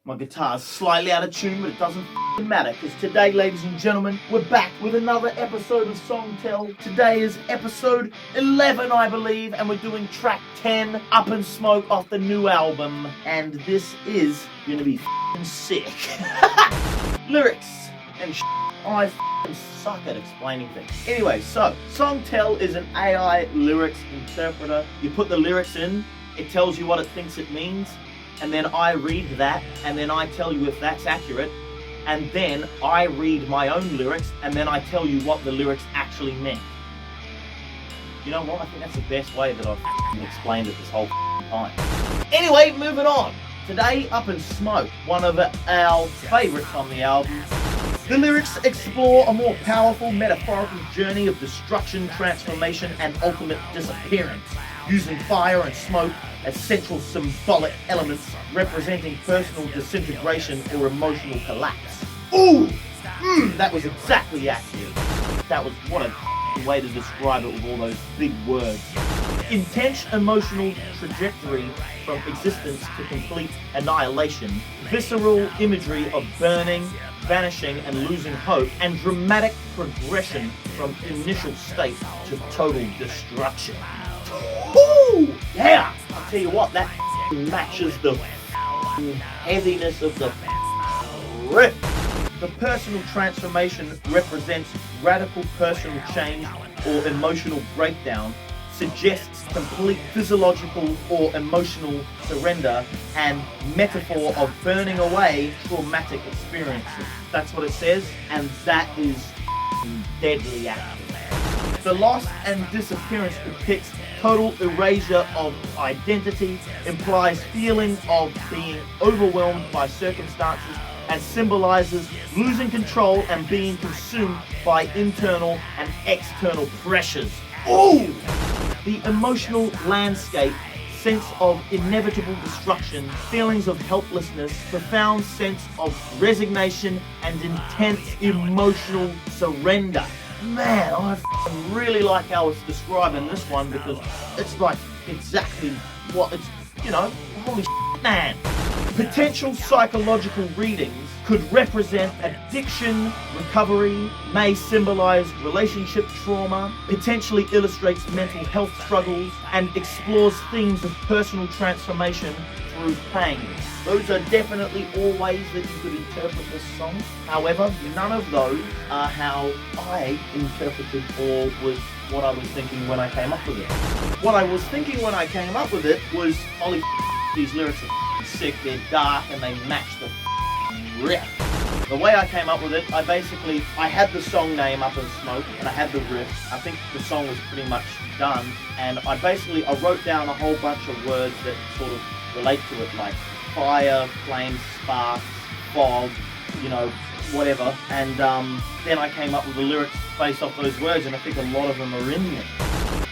My guitar's slightly out of tune, but it doesn't matter, because today, ladies and gentlemen, we're back with another episode of Songtell. Today is episode 11, I believe, and we're doing track 10, Up in Smoke, off the new album. And this is gonna be sick. Lyrics and I suck at explaining things. Anyway, so Songtell is an AI lyrics interpreter. You put the lyrics in, it tells you what it thinks it means, and then I read that, and then I tell you if that's accurate, and then I read my own lyrics, and then I tell you what the lyrics actually meant. You know what? I think that's the best way that I've explained it this whole time. Anyway, moving on. Today, Up in Smoke, one of our favourites on the album. The lyrics explore a more powerful metaphorical journey of destruction, transformation, and ultimate disappearance, using fire and smoke as central symbolic elements representing personal disintegration or emotional collapse. Ooh! That was exactly accurate. That was what a way to describe it with all those big words. Intense emotional trajectory from existence to complete annihilation, visceral imagery of burning, vanishing and losing hope, and dramatic progression from initial state to total destruction. Woo! Yeah! I'll tell you what, that matches the heaviness of the riff. The personal transformation represents radical personal change or emotional breakdown, suggests complete physiological or emotional surrender, and metaphor of burning away traumatic experiences. That's what it says, and that is deadly accurate. The loss and disappearance depicts total erasure of identity, implies feeling of being overwhelmed by circumstances, and symbolizes losing control and being consumed by internal and external pressures. Ooh! The emotional landscape, sense of inevitable destruction, feelings of helplessness, profound sense of resignation, and intense emotional surrender. Man, I really like how it's describing this one, because it's like exactly what it's, you know, holy shit, man. Potential psychological readings could represent addiction, recovery, may symbolize relationship trauma, potentially illustrates mental health struggles, and explores themes of personal transformation through pain. Those are definitely all ways that you could interpret this song. However, none of those are how I interpreted or was what I was thinking when I came up with it. What I was thinking when I came up with it was, holy these lyrics are sick, they're dark, and they match the riff. The way I came up with it, I had the song name Up in Smoke, and I had the riff. I think the song was pretty much done, and I wrote down a whole bunch of words that sort of relate to it, like fire, flames, sparks, fog, you know, whatever. And then I came up with the lyrics based off those words, and I think a lot of them are in there.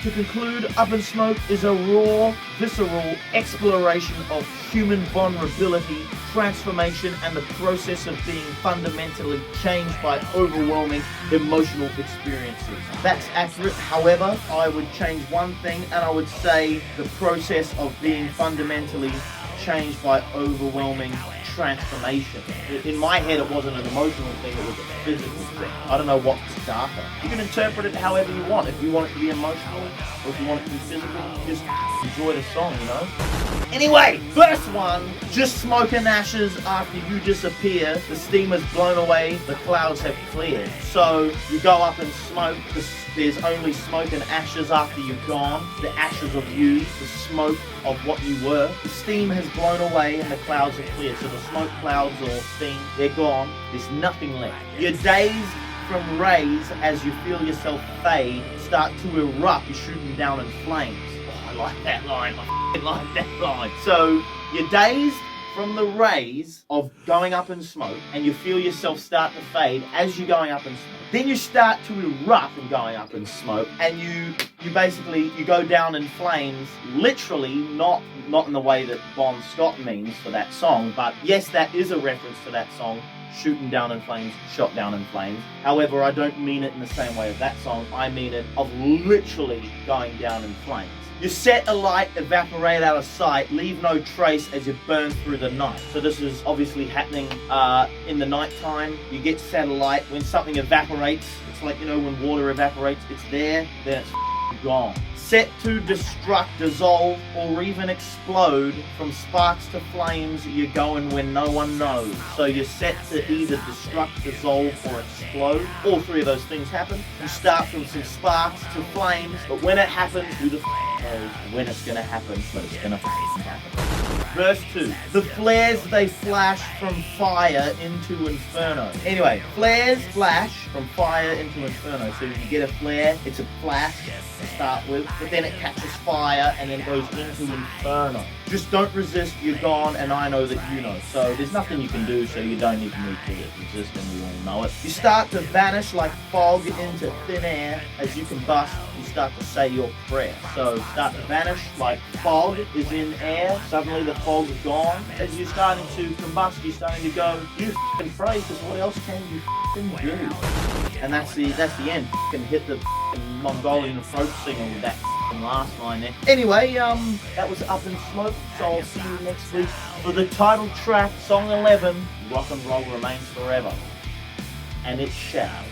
To conclude, Up in Smoke is a raw, visceral exploration of human vulnerability, transformation, and the process of being fundamentally changed by overwhelming emotional experiences. That's accurate. However, I would change one thing, and I would say the process of being fundamentally changed by overwhelming transformation. In my head, it wasn't an emotional thing, it was a physical thing. I don't know what's darker. You can interpret it however you want. If you want it to be emotional, or if you want it to be physical, just enjoy the song, you know? Anyway, first one, just smoke and ashes after you disappear. The steam has blown away, the clouds have cleared. So, you go up in smoke, there's only smoke and ashes after you're gone. The ashes of you, the smoke of what you were. The steam has blown away and the clouds are cleared. So the smoke clouds or steam, they're gone. There's nothing left. Your days from rays as you feel yourself fade start to erupt. You're shooting down in flames. Oh, I like that line. I like that line. So you're dazed from the rays of going up in smoke, and you feel yourself start to fade as you're going up in smoke. Then you start to erupt from going up in smoke, and you you go down in flames, literally, not in the way that Bon Scott means for that song, but yes, that is a reference to that song, shooting down in flames, shot down in flames. However, I don't mean it in the same way of that song. I mean it of literally going down in flames. You set alight, evaporate out of sight, leave no trace as you burn through the night. So this is obviously happening in the nighttime. You get set alight. When something evaporates, it's like, when water evaporates, it's there, then it's gone. Set to destruct, dissolve, or even explode. From sparks to flames, you're going when no one knows. So you're set to either destruct, dissolve, or explode. All three of those things happen. You start from some sparks to flames, but when it happens, who the knows when it's gonna happen, but it's gonna happen. Verse 2. The flares they flash from fire into inferno. Anyway, flares flash from fire into inferno. So if you get a flare, it's a flash to start with, but then it catches fire and then it goes into inferno. Just don't resist, you're gone, and I know that you know. So there's nothing you can do, so you don't even need to resist, and we all know it. You start to vanish like fog into thin air. As you combust, you start to say your prayer. So start to vanish like fog is in air. Suddenly the fog is gone. As you're starting to combust, you're starting to go, you f***ing pray, because what else can you f***ing do? And that's the end. F***ing hit the f***ing Mongolian approach signal with that f***ing last line there. Anyway, that was Up in Smoke, so I'll see you next week for the title track, song 11, Rock and Roll Remains Forever. And it shall.